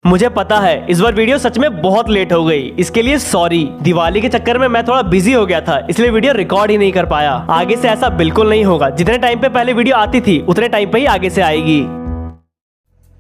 मुझे पता है इस बार वीडियो सच में बहुत लेट हो गई, इसके लिए सॉरी। दिवाली के चक्कर में मैं थोड़ा बिजी हो गया था, इसलिए वीडियो रिकॉर्ड ही नहीं कर पाया। आगे से ऐसा बिल्कुल नहीं होगा। जितने टाइम पे पहले वीडियो आती थी उतने टाइम पे ही आगे से आएगी।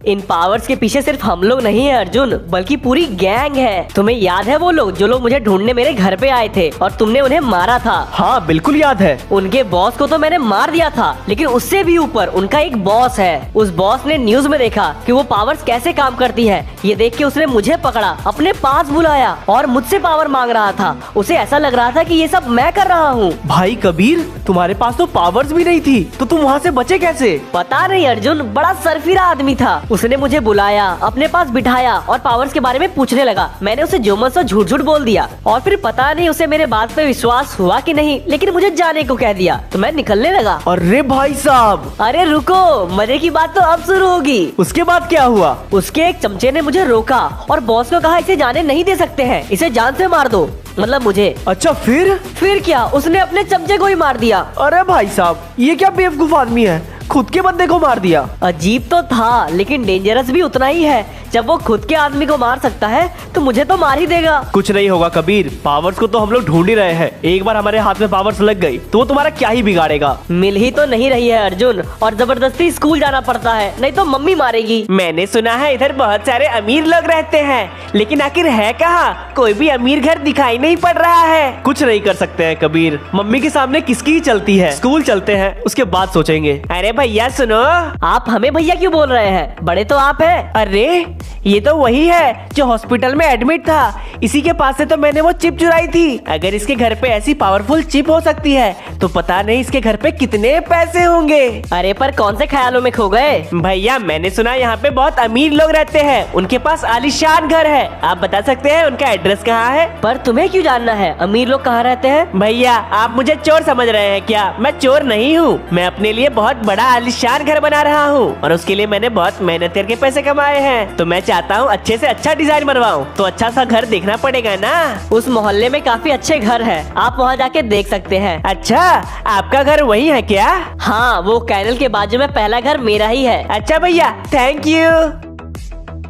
इन पावर्स के पीछे सिर्फ हम लोग नहीं है अर्जुन, बल्कि पूरी गैंग है। तुम्हें याद है वो लोग जो लोग मुझे ढूंढने मेरे घर पे आए थे और तुमने उन्हें मारा था? हाँ बिल्कुल याद है। उनके बॉस को तो मैंने मार दिया था, लेकिन उससे भी ऊपर उनका एक बॉस है। उस बॉस ने न्यूज में देखा कि वो पावर्स कैसे काम करती है। ये देख के उसने मुझे पकड़ा, अपने पास बुलाया और मुझसे पावर मांग रहा था। उसे ऐसा लग रहा था कि ये सब मैं कर रहा हूँ। भाई कबीर, तुम्हारे पास तो पावर्स भी नहीं थी, तो तुम वहाँ से बचे कैसे? पता नहीं अर्जुन, बड़ा सरफिरा आदमी था। उसने मुझे बुलाया, अपने पास बिठाया और पावर्स के बारे में पूछने लगा। मैंने उसे जो मन सो झूठ झूठ बोल दिया और फिर पता नहीं उसे मेरे बात पे विश्वास हुआ कि नहीं, लेकिन मुझे जाने को कह दिया तो मैं निकलने लगा। अरे भाई साहब! अरे रुको, मजे की बात तो अब शुरू होगी। उसके बाद क्या हुआ? उसके एक चमचे ने मुझे रोका और बॉस को कहा इसे जाने नहीं दे सकते हैं, इसे जान से मार दो, मतलब मुझे। अच्छा फिर क्या? उसने अपने चमचे को ही मार दिया। अरे भाई साहब, ये क्या बेवकूफ आदमी है, खुद के बंदे को मार दिया। अजीब तो था, लेकिन डेंजरस भी उतना ही है। जब वो खुद के आदमी को मार सकता है तो मुझे तो मार ही देगा। कुछ नहीं होगा कबीर, पावर्स को तो हम लोग ढूंढ ही रहे हैं। एक बार हमारे हाथ में पावर्स लग गई तो वो तुम्हारा क्या ही बिगाड़ेगा। मिल ही तो नहीं रही है अर्जुन, और जबरदस्ती स्कूल जाना पड़ता है, नहीं तो मम्मी मारेगी। मैंने सुना है इधर बहुत सारे अमीर लोग रहते हैं, लेकिन आखिर है कहाँ? कोई भी अमीर घर दिखाई नहीं पड़ रहा है। कुछ नहीं कर सकते हैं कबीर, मम्मी के सामने किसकी ही चलती है। स्कूल चलते हैं, उसके बाद सोचेंगे। अरे भैया सुनो। आप हमें भैया क्यों बोल रहे हैं? बड़े तो आप हैं। अरे ये तो वही है जो हॉस्पिटल में एडमिट था, इसी के पास से तो मैंने वो चिप चुराई थी। अगर इसके घर पे ऐसी पावरफुल चिप हो सकती है तो पता नहीं इसके घर पे कितने पैसे होंगे। अरे पर कौन से ख्यालों में खो गए? भैया मैंने सुना यहाँ पे बहुत अमीर लोग रहते हैं, उनके पास आलीशान घर है। आप बता सकते हैं उनका एड्रेस कहाँ है? पर तुम्हें क्यों जानना है अमीर लोग कहाँ रहते हैं? भैया आप मुझे चोर समझ रहे हैं क्या? मैं चोर नहीं हूँ, मैं अपने लिए बहुत बड़ा आलीशान घर बना रहा हूँ और उसके लिए मैंने बहुत मेहनत करके पैसे कमाए हैं। तो मैं चाहता हूँ अच्छे से अच्छा डिजाइन बनवाऊं, तो अच्छा सा घर देखना पड़ेगा ना। उस मोहल्ले में काफी अच्छे घर हैं, आप वहाँ जाके देख सकते हैं। अच्छा, आपका घर वही है क्या? हाँ, वो कैनल के बाजू में पहला घर मेरा ही है। अच्छा भैया, थैंक यू।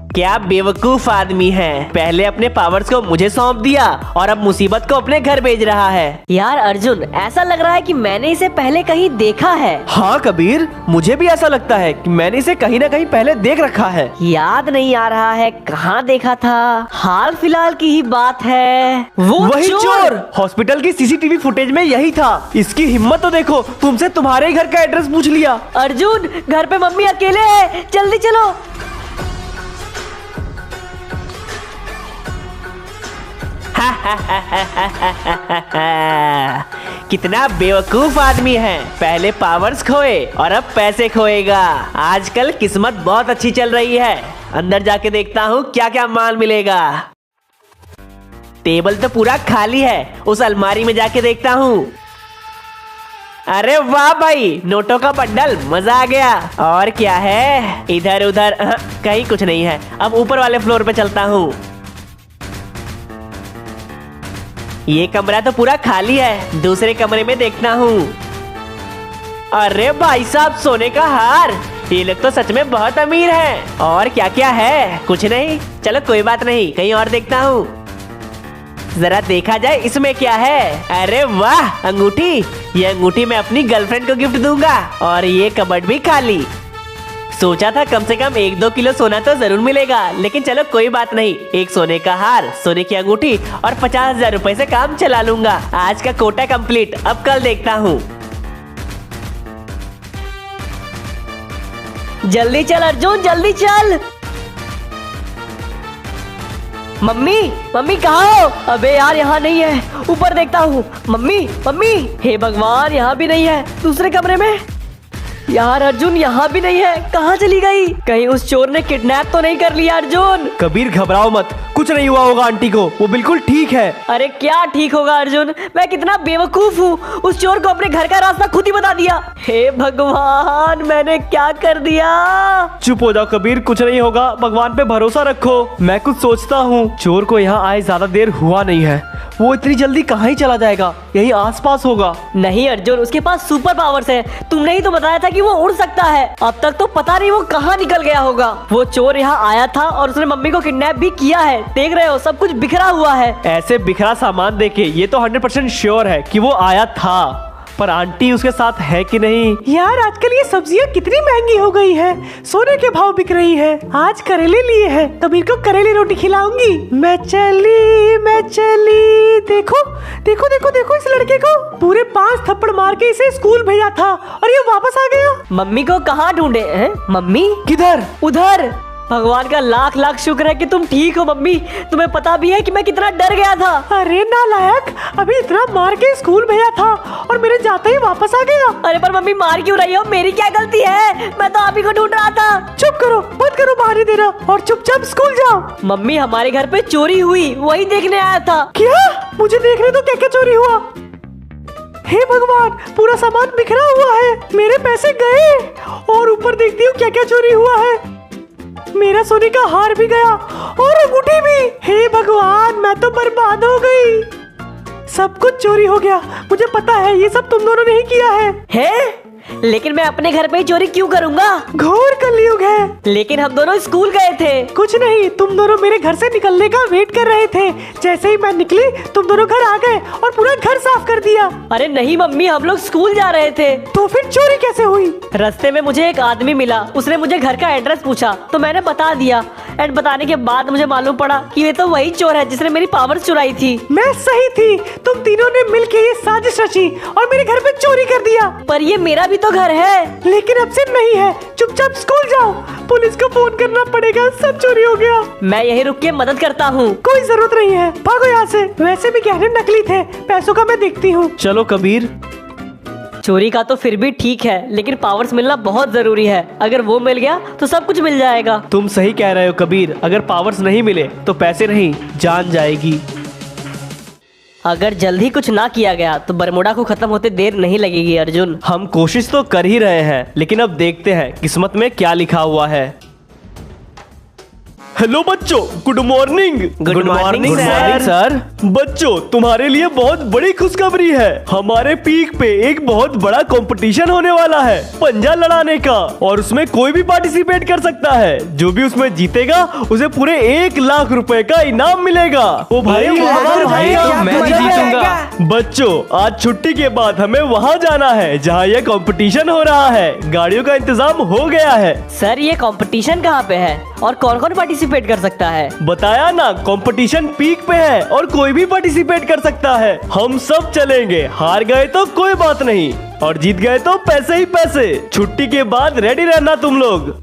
क्या बेवकूफ आदमी है, पहले अपने पावर्स को मुझे सौंप दिया और अब मुसीबत को अपने घर भेज रहा है। यार अर्जुन, ऐसा लग रहा है कि मैंने इसे पहले कहीं देखा है। हाँ कबीर, मुझे भी ऐसा लगता है कि मैंने इसे कहीं ना कहीं पहले देख रखा है। याद नहीं आ रहा है कहाँ देखा था, हाल फिलहाल की ही बात है। वो वही चोर हॉस्पिटल की सीसीटीवी फुटेज में यही था। इसकी हिम्मत तो देखो, तुमसे तुम्हारे घर का एड्रेस पूछ लिया। अर्जुन, घर पे मम्मी अकेले है, जल्दी चलो। कितना बेवकूफ आदमी है, पहले पावर्स खोए और अब पैसे खोएगा। आजकल किस्मत बहुत अच्छी चल रही है। अंदर जाके देखता हूँ क्या क्या माल मिलेगा। टेबल तो पूरा खाली है, उस अलमारी में जाके देखता हूँ। अरे वाह भाई, नोटों का बंडल, मजा आ गया। और क्या है? इधर उधर कहीं कुछ नहीं है। अब ऊपर वाले फ्लोर पे चलता हूँ। ये कमरा तो पूरा खाली है, दूसरे कमरे में देखता हूँ। अरे भाई साहब, सोने का हार, ये लोग तो सच में बहुत अमीर हैं। और क्या क्या है? कुछ नहीं, चलो कोई बात नहीं, कहीं और देखता हूँ। जरा देखा जाए इसमें क्या है। अरे वाह, अंगूठी। ये अंगूठी मैं अपनी गर्लफ्रेंड को गिफ्ट दूंगा। और ये कबर्ड भी खाली। सोचा था कम से कम 1-2 किलो सोना तो जरूर मिलेगा, लेकिन चलो कोई बात नहीं। एक सोने का हार, सोने की अंगूठी और 50,000 रुपए से काम चला लूंगा। आज का कोटा कंप्लीट, अब कल देखता हूँ। जल्दी चल अर्जुन, जल्दी चल। मम्मी, मम्मी कहाँ हो? अबे यार, यहाँ नहीं है, ऊपर देखता हूँ। मम्मी, मम्मी, हे भगवान, यहाँ भी नहीं है। दूसरे कमरे में यार अर्जुन, यहाँ भी नहीं है, कहाँ चली गई? कहीं उस चोर ने किडनैप तो नहीं कर लिया अर्जुन? कबीर घबराओ मत, कुछ नहीं हुआ होगा आंटी को, वो बिल्कुल ठीक है। अरे क्या ठीक होगा अर्जुन, मैं कितना बेवकूफ हूँ, उस चोर को अपने घर का रास्ता खुद ही बता दिया। हे भगवान, मैंने क्या कर दिया? चुप हो जाओ कबीर, कुछ नहीं होगा, भगवान पे भरोसा रखो। मैं कुछ सोचता हूँ, चोर को यहाँ आए ज्यादा देर हुआ नहीं है, वो इतनी जल्दी कहाँ ही चला जाएगा, यही आसपास होगा। नहीं अर्जुन, उसके पास सुपर पावर्स है। तुमने ही तो बताया था कि कि वो उड़ सकता है। अब तक तो पता नहीं वो कहाँ निकल गया होगा। वो चोर यहाँ आया था और उसने मम्मी को किडनैप भी किया है। देख रहे हो, सब कुछ बिखरा हुआ है। ऐसे बिखरा सामान देखे ये तो 100% श्योर है कि वो आया था, पर आंटी उसके साथ है कि नहीं। यार आजकल ये सब्जियां कितनी महंगी हो गई है, सोने के भाव बिक रही है। आज करेले लिए हैं, कबीर को करेले रोटी खिलाऊंगी। मैं चली। देखो देखो देखो देखो, इस लड़के को पूरे 5 थप्पड़ मार के इसे स्कूल भेजा था और ये वापस आ गया। मम्मी को कहाँ ढूंढे हैं? मम्मी किधर? उधर। भगवान का लाख लाख शुक्र है कि तुम ठीक हो मम्मी। तुम्हें पता भी है कि मैं कितना डर गया था। अरे नालायक, अभी इतना मार के स्कूल भेजा था और मेरे जाते ही वापस आ गया। अरे पर मम्मी मार क्यों रही हो? मेरी क्या गलती है? मैं तो आप ही को ढूंढ रहा था। चुप करो, बंद करो बहाने देना और चुपचाप स्कूल जाओ। मम्मी हमारे घर पे चोरी हुई, वही देखने आया था। क्या? मुझे देखने तो क्या क्या चोरी हुआ। हे भगवान, पूरा सामान बिखरा हुआ है, मेरे पैसे गए और ऊपर देखती हूँ क्या क्या चोरी हुआ है। मेरा सोने का हार भी गया और अंगूठी भी। हे भगवान, मैं तो बर्बाद हो गई। सब कुछ चोरी हो गया। मुझे पता है ये सब तुम दोनों ने ही किया है? लेकिन मैं अपने घर पे ही चोरी क्यों करूंगा? घोर कलयुग है। लेकिन हम दोनों स्कूल गए थे। कुछ नहीं, तुम दोनों मेरे घर से निकलने का वेट कर रहे थे। जैसे ही मैं निकली तुम दोनों घर आ गए और पूरा घर साफ कर दिया। अरे नहीं मम्मी, हम लोग स्कूल जा रहे थे। तो फिर चोरी कैसे हुई? रास्ते में मुझे एक आदमी मिला, उसने मुझे घर का एड्रेस पूछा तो मैंने बता दिया। एंड बताने के बाद मुझे मालूम पड़ा कि ये तो वही चोर है जिसने मेरी पावर्स चुराई थी। मैं सही थी, तुम तीनों ने मिलके ये साजिश रची और मेरे घर पे चोरी कर दिया। पर ये मेरा भी तो घर है। लेकिन अब से नहीं है, चुपचाप स्कूल जाओ। पुलिस को फोन करना पड़ेगा, सब चोरी हो गया। मैं यही रुक के मदद करता हूँ। कोई जरूरत नहीं है, भागो यहाँ से। वैसे भी गहने नकली थे, पैसों का मैं देखती हूँ। चलो कबीर। चोरी का तो फिर भी ठीक है, लेकिन पावर्स मिलना बहुत जरूरी है। अगर वो मिल गया तो सब कुछ मिल जाएगा। तुम सही कह रहे हो कबीर, अगर पावर्स नहीं मिले तो पैसे नहीं, जान जाएगी। अगर जल्दी कुछ ना किया गया तो बरमुडा को खत्म होते देर नहीं लगेगी अर्जुन। हम कोशिश तो कर ही रहे हैं, लेकिन अब देखते हैं किस्मत में क्या लिखा हुआ है। हेलो बच्चों, good morning. Good morning sir. बच्चों, तुम्हारे लिए बहुत बड़ी खुशखबरी है। हमारे पीक पे एक बहुत बड़ा कंपटीशन होने वाला है पंजा लड़ाने का, और उसमें कोई भी पार्टिसिपेट कर सकता है। जो भी उसमें जीतेगा उसे पूरे 1 लाख रुपए का इनाम मिलेगा। ओ भाई, मैं भी जीतूंगा। बच्चों, आज छुट्टी के बाद हमें वहाँ जाना है जहाँ यह कंपटीशन हो रहा है। गाड़ियों का इंतजाम हो गया है। सर ये कंपटीशन कहाँ पे है और कौन कौन पार्टिसिपेट कर सकता है? बताया ना, कंपटीशन पीक पे है और कोई भी पार्टिसिपेट कर सकता है। हम सब चलेंगे, हार गए तो कोई बात नहीं और जीत गए तो पैसे ही पैसे। छुट्टी के बाद रेडी रहना तुम लोग।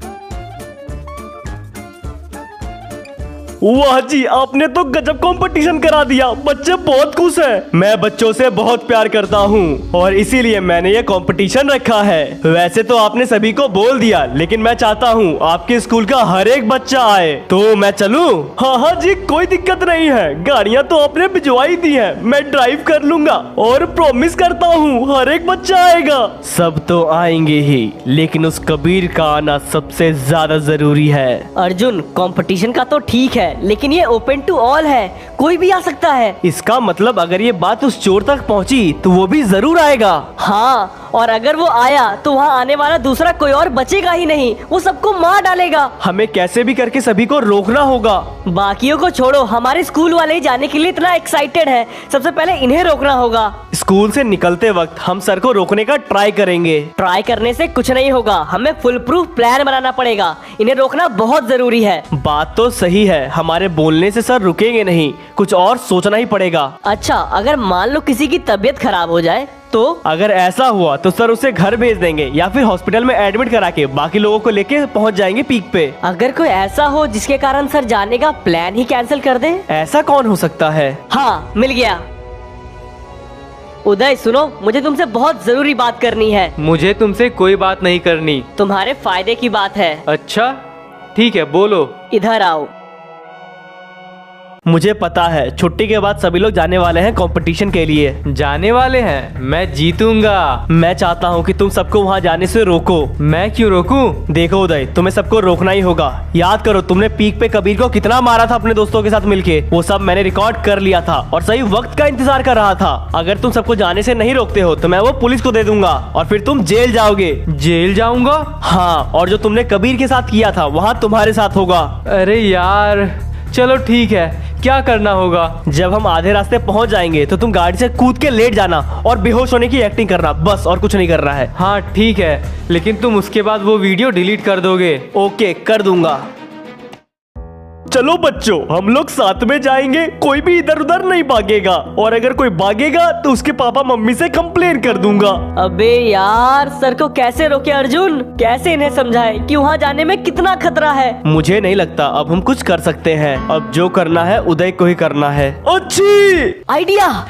वाह जी, आपने तो गजब कंपटीशन करा दिया। बच्चे बहुत खुश हैं। मैं बच्चों से बहुत प्यार करता हूँ और इसीलिए मैंने ये कंपटीशन रखा है। वैसे तो आपने सभी को बोल दिया, लेकिन मैं चाहता हूँ आपके स्कूल का हर एक बच्चा आए। तो मैं चलूँ? हाँ हाँ जी, कोई दिक्कत नहीं है। गाड़ियाँ तो आपने भिजवाई दी है, मैं ड्राइव कर लूंगा और प्रॉमिस करता हूँ हर एक बच्चा आएगा। सब तो आएंगे ही, लेकिन उस कबीर का आना सबसे ज्यादा जरूरी है। अर्जुन, कंपटीशन का तो ठीक है, लेकिन ये ओपन टू ऑल है, कोई भी आ सकता है। इसका मतलब अगर ये बात उस चोर तक पहुंची तो वो भी जरूर आएगा। हाँ, और अगर वो आया तो वहाँ आने वाला दूसरा कोई और बचेगा ही नहीं, वो सबको मार डालेगा। हमें कैसे भी करके सभी को रोकना होगा। बाकियों को छोड़ो, हमारे स्कूल वाले ही जाने के लिए इतना एक्साइटेड है। सबसे पहले इन्हें रोकना होगा। स्कूल से निकलते वक्त हम सर को रोकने का ट्राई करेंगे। ट्राई करने से कुछ नहीं होगा, हमें फुल प्रूफ प्लान बनाना पड़ेगा। इन्हें रोकना बहुत जरूरी है। बात तो सही है, हमारे बोलने से सर रुकेंगे नहीं, कुछ और सोचना ही पड़ेगा। अच्छा, अगर मान लो किसी की तबीयत खराब हो जाए तो? अगर ऐसा हुआ तो सर उसे घर भेज देंगे या फिर हॉस्पिटल में एडमिट करा के बाकी लोगों को लेके पहुंच जाएंगे पीक पे। अगर कोई ऐसा हो जिसके कारण सर जाने का प्लान ही कैंसिल कर दे? ऐसा कौन हो सकता है? हाँ, मिल गया। उदय सुनो, मुझे तुमसे बहुत जरूरी बात करनी है। मुझे तुमसे कोई बात नहीं करनी। तुम्हारे फायदे की बात है। अच्छा ठीक है, बोलो। इधर आओ। मुझे पता है छुट्टी के बाद सभी लोग जाने वाले हैं कंपटीशन के लिए। जाने वाले हैं? मैं जीतूंगा। मैं चाहता हूँ कि तुम सबको वहाँ जाने से रोको। मैं क्यों रोकूं? देखो उदय, तुम्हें सबको रोकना ही होगा। याद करो तुमने पीक पे कबीर को कितना मारा था अपने दोस्तों के साथ मिलके। वो सब मैंने रिकॉर्ड कर लिया था और सही वक्त का इंतजार कर रहा था। अगर तुम सबको जाने से नहीं रोकते हो तो मैं वो पुलिस को दे दूंगा और फिर तुम जेल जाओगे। जेल जाऊंगा? हाँ, और जो तुमने कबीर के साथ किया था वहाँ तुम्हारे साथ होगा। अरे यार चलो ठीक है, क्या करना होगा? जब हम आधे रास्ते पहुंच जाएंगे तो तुम गाड़ी से कूद के लेट जाना और बेहोश होने की एक्टिंग करना, बस और कुछ नहीं करना है। हाँ ठीक है, लेकिन तुम उसके बाद वो वीडियो डिलीट कर दोगे। ओके, कर दूंगा। चलो बच्चों, हम लोग साथ में जाएंगे, कोई भी इधर उधर नहीं भागेगा और अगर कोई भागेगा तो उसके पापा मम्मी से कंप्लेन कर दूंगा। अबे यार, सर को कैसे रोके अर्जुन? कैसे इन्हें समझाए कि वहाँ जाने में कितना खतरा है? मुझे नहीं लगता अब हम कुछ कर सकते हैं। अब जो करना है उदय को ही करना है। अच्छी आइडिया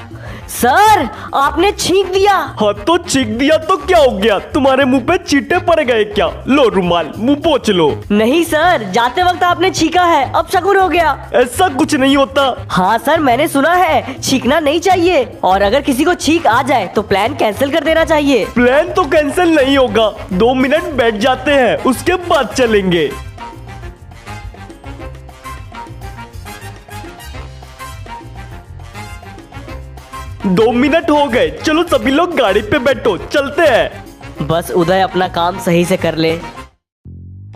सर, आपने छींक दिया। हाँ तो छींक दिया तो क्या हो गया? तुम्हारे मुंह पे चींटे पड़ गए क्या? लो रुमाल, मुंह पोंछ लो। नहीं सर, जाते वक्त आपने छींका है, अब शगुन हो गया। ऐसा कुछ नहीं होता। हाँ सर, मैंने सुना है छींकना नहीं चाहिए और अगर किसी को छींक आ जाए तो प्लान कैंसिल कर देना चाहिए। प्लान तो कैंसिल नहीं होगा, 2 मिनट बैठ जाते हैं उसके बाद चलेंगे। दो मिनट हो गए, चलो सभी लोग गाड़ी पे बैठो, चलते हैं। बस उदय अपना काम सही से कर ले।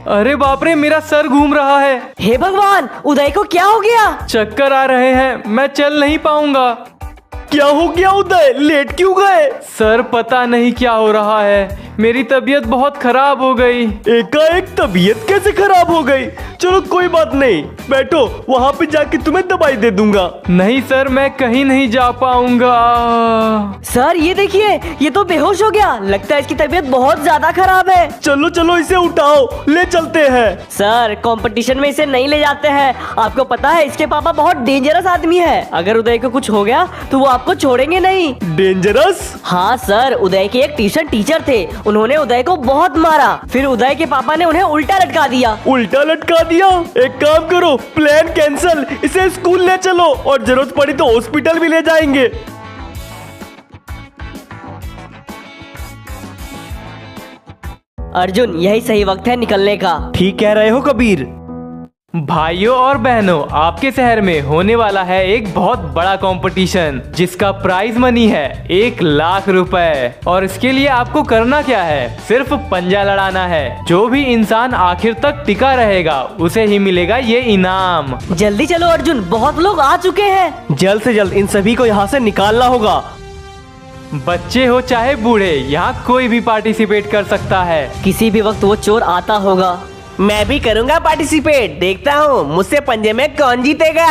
अरे बाप रे, मेरा सर घूम रहा है। हे भगवान, उदय को क्या हो गया? चक्कर आ रहे हैं, मैं चल नहीं पाऊंगा। क्या हो गया उदय, लेट क्यों गए? सर पता नहीं क्या हो रहा है, मेरी तबीयत बहुत खराब हो गई। एकाएक तबीयत कैसे खराब हो गई? चलो कोई बात नहीं, बैठो, वहाँ पे जाके तुम्हें दवाई दे दूंगा। नहीं सर, मैं कहीं नहीं जा पाऊंगा। सर ये देखिए, ये तो बेहोश हो गया। लगता है इसकी तबीयत बहुत ज्यादा खराब है। चलो चलो इसे उठाओ, ले चलते हैं। सर कंपटीशन में इसे नहीं ले जाते हैं। आपको पता है इसके पापा बहुत डेंजरस आदमी है। अगर उदय को कुछ हो गया तो वो आपको छोड़ेंगे नहीं। डेंजरस? हाँ सर, उदय के एक ट्यूशन टीचर थे, उन्होंने उदय को बहुत मारा। फिर उदय के पापा ने उन्हें उल्टा लटका दिया। उल्टा लटका दिया? एक काम करो, प्लान कैंसल, इसे स्कूल ले चलो और जरूरत पड़ी तो हॉस्पिटल भी ले जाएंगे। अर्जुन, यही सही वक्त है निकलने का। ठीक कह रहे हो कबीर। भाइयों और बहनों, आपके शहर में होने वाला है एक बहुत बड़ा कंपटीशन जिसका प्राइज मनी है 1 लाख रुपए। और इसके लिए आपको करना क्या है? सिर्फ पंजा लड़ाना है। जो भी इंसान आखिर तक टिका रहेगा उसे ही मिलेगा ये इनाम। जल्दी चलो अर्जुन, बहुत लोग आ चुके हैं। जल्द से जल्द इन सभी को यहाँ से निकालना होगा। बच्चे हो चाहे बूढ़े, यहाँ कोई भी पार्टिसिपेट कर सकता है। किसी भी वक्त वो चोर आता होगा। मैं भी करूंगा पार्टिसिपेट, देखता हूँ मुझसे पंजे में कौन जीतेगा।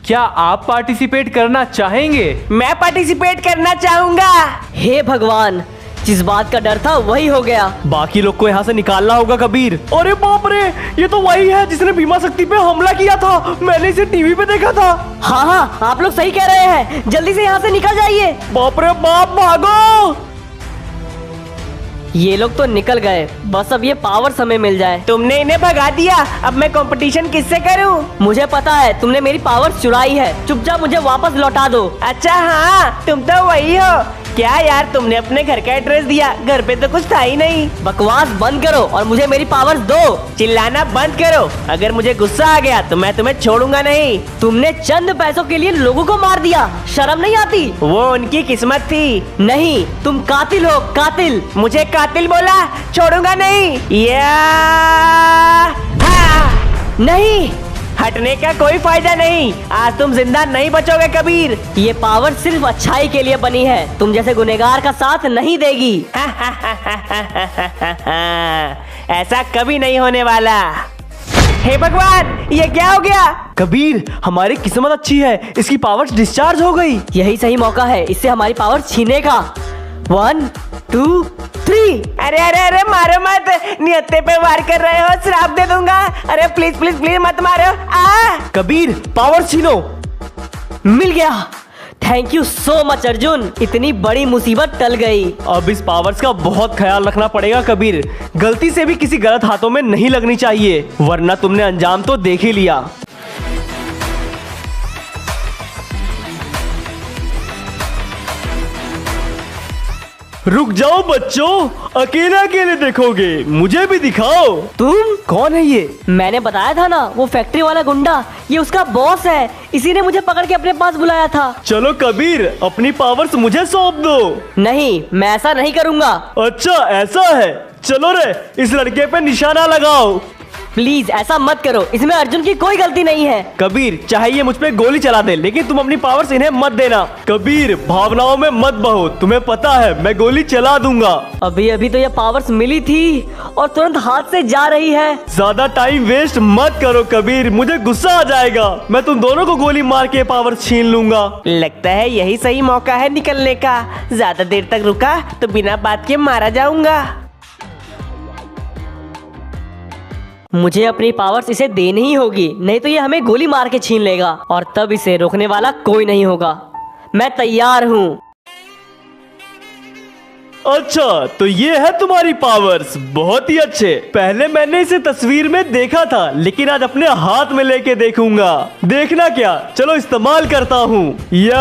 क्या आप पार्टिसिपेट करना चाहेंगे? मैं पार्टिसिपेट करना चाहूंगा। हे भगवान, जिस बात का डर था वही हो गया। बाकी लोग को यहाँ से निकालना होगा कबीर। अरे बाप रे, ये तो वही है जिसने भीमा शक्ति पे हमला किया था। मैंने इसे टीवी पे देखा था। हाँ हाँ, आप लोग सही कह रहे हैं। जल्दी से यहाँ से निकल जाइए। बाप रे बाप, भागो। ये लोग तो निकल गए, बस अब ये पावर्स हमें मिल जाए। तुमने इन्हें भगा दिया, अब मैं कंपटीशन किससे करूं? मुझे पता है तुमने मेरी पावर्स चुराई है। चुपचाप मुझे वापस लौटा दो। अच्छा हाँ, तुम तो वही हो। क्या यार, तुमने अपने घर का एड्रेस दिया, घर पे तो कुछ था ही नहीं। बकवास बंद करो और मुझे मेरी पावर्स दो। चिल्लाना बंद करो, अगर मुझे गुस्सा आ गया तो मैं तुम्हें छोड़ूंगा नहीं। तुमने चंद पैसों के लिए लोगों को मार दिया, शर्म नहीं आती? वो उनकी किस्मत थी। नहीं, तुम कातिल हो, कातिल। मुझे कातिल बोला, छोड़ूंगा नहीं। नहीं, हटने का कोई फायदा नहीं, आज तुम जिंदा नहीं बचोगे कबीर। ये पावर सिर्फ अच्छाई के लिए बनी है, तुम जैसे गुनहगार का साथ नहीं देगी। ऐसा कभी नहीं होने वाला। हे भगवान, ये क्या हो गया? कबीर, हमारी किस्मत अच्छी है, इसकी पावर्स डिस्चार्ज हो गई। यही सही मौका है इससे हमारी पावर छीने का। 1 2 3। अरे अरे अरे, मारो मत, नियत्ते पे वार कर रहे हो, श्राप दे दूंगा। अरे प्लीज प्लीज प्लीज मत मारो। कबीर, पावर छीनो। मिल गया। Thank you so much Arjun, इतनी बड़ी मुसीबत टल गई। अब इस पावर्स का बहुत ख्याल रखना पड़ेगा कबीर, गलती से भी किसी गलत हाथों में नहीं लगनी चाहिए, वरना तुमने अंजाम तो देख ही लिया। रुक जाओ बच्चों, अकेले अकेले देखोगे, मुझे भी दिखाओ। तुम? कौन है ये? मैंने बताया था ना, वो फैक्ट्री वाला गुंडा, ये उसका बॉस है। इसी ने मुझे पकड़ के अपने पास बुलाया था। चलो कबीर, अपनी पावर्स मुझे सौंप दो। नहीं, मैं ऐसा नहीं करूँगा। अच्छा ऐसा है, चलो रे, इस लड़के पे निशाना लगाओ। प्लीज ऐसा मत करो, इसमें अर्जुन की कोई गलती नहीं है। कबीर, चाहे ये मुझ पे गोली चला दे, लेकिन तुम अपनी पावर्स इन्हें मत देना। कबीर, भावनाओं में मत बहो, तुम्हें पता है मैं गोली चला दूंगा। अभी अभी तो ये पावर्स मिली थी और तुरंत हाथ से जा रही है। ज्यादा टाइम वेस्ट मत करो कबीर, मुझे गुस्सा आ जाएगा। मैं तुम दोनों को गोली मार के पावर्स छीन लूंगा। लगता है यही सही मौका है निकलने का। ज्यादा देर तक रुका तो बिना बात के मारा जाऊंगा। मुझे अपनी पावर्स इसे देनी ही होगी, नहीं तो ये हमें गोली मार के छीन लेगा और तब इसे रोकने वाला कोई नहीं होगा। मैं तैयार हूँ। अच्छा, तो ये है तुम्हारी पावर्स, बहुत ही अच्छे। पहले मैंने इसे तस्वीर में देखा था, लेकिन आज अपने हाथ में लेके देखूंगा। देखना क्या, चलो इस्तेमाल करता हूँ। या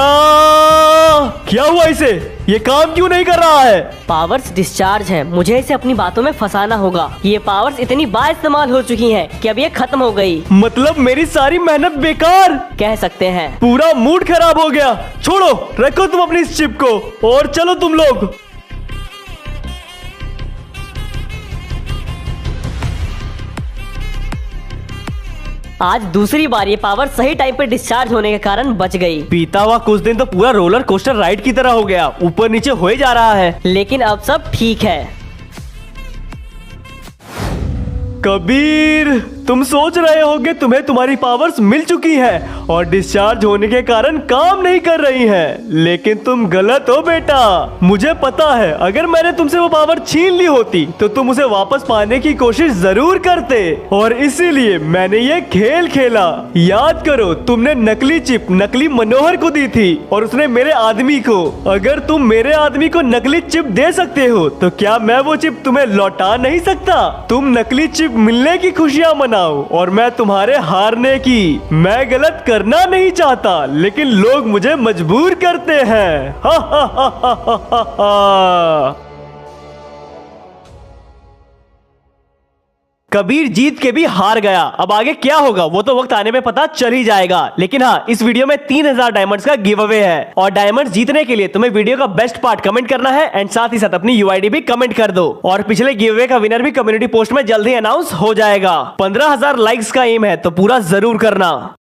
क्या हुआ इसे? ये काम क्यों नहीं कर रहा है? पावर्स डिस्चार्ज है, मुझे इसे अपनी बातों में फंसाना होगा। ये पावर्स इतनी बार इस्तेमाल हो चुकी हैं कि अब ये खत्म हो गई। मतलब मेरी सारी मेहनत बेकार? कह सकते हैं। पूरा मूड खराब हो गया। छोड़ो, रखो तुम अपनी इस चिप को और चलो तुम लोग। आज दूसरी बार ये पावर सही टाइम पे डिस्चार्ज होने के कारण बच गई। बीता हुआ कुछ दिन तो पूरा रोलर कोस्टर राइड की तरह हो गया, ऊपर नीचे हो ही जा रहा है। लेकिन अब सब ठीक है। कबीर, तुम सोच रहे होगे तुम्हें तुम्हारी पावर्स मिल चुकी हैं और डिस्चार्ज होने के कारण काम नहीं कर रही हैं, लेकिन तुम गलत हो बेटा। मुझे पता है, अगर मैंने तुमसे वो पावर छीन ली होती तो तुम उसे वापस पाने की कोशिश जरूर करते, और इसीलिए मैंने ये खेल खेला। याद करो, तुमने नकली चिप नकली मनोहर को दी थी और उसने मेरे आदमी को। अगर तुम मेरे आदमी को नकली चिप दे सकते हो तो क्या मैं वो चिप तुम्हें लौटा नहीं सकता? तुम नकली चिप मिलने की खुशियां मनाओ और मैं तुम्हारे हारने की। मैं गलत करना नहीं चाहता, लेकिन लोग मुझे मजबूर करते हैं। हा हा हा हा हा हा। कबीर जीत के भी हार गया। अब आगे क्या होगा वो तो वक्त आने में पता चल ही जाएगा। लेकिन हाँ, इस वीडियो में 3000 डायमंड्स का गिव अवे है और डायमंड्स जीतने के लिए तुम्हें वीडियो का बेस्ट पार्ट कमेंट करना है एंड साथ ही साथ अपनी यूआईडी भी कमेंट कर दो। और पिछले गिव अवे का विनर भी कम्युनिटी पोस्ट में जल्दी अनाउंस हो जाएगा। 15000 लाइक्स का एम है, तो पूरा जरूर करना।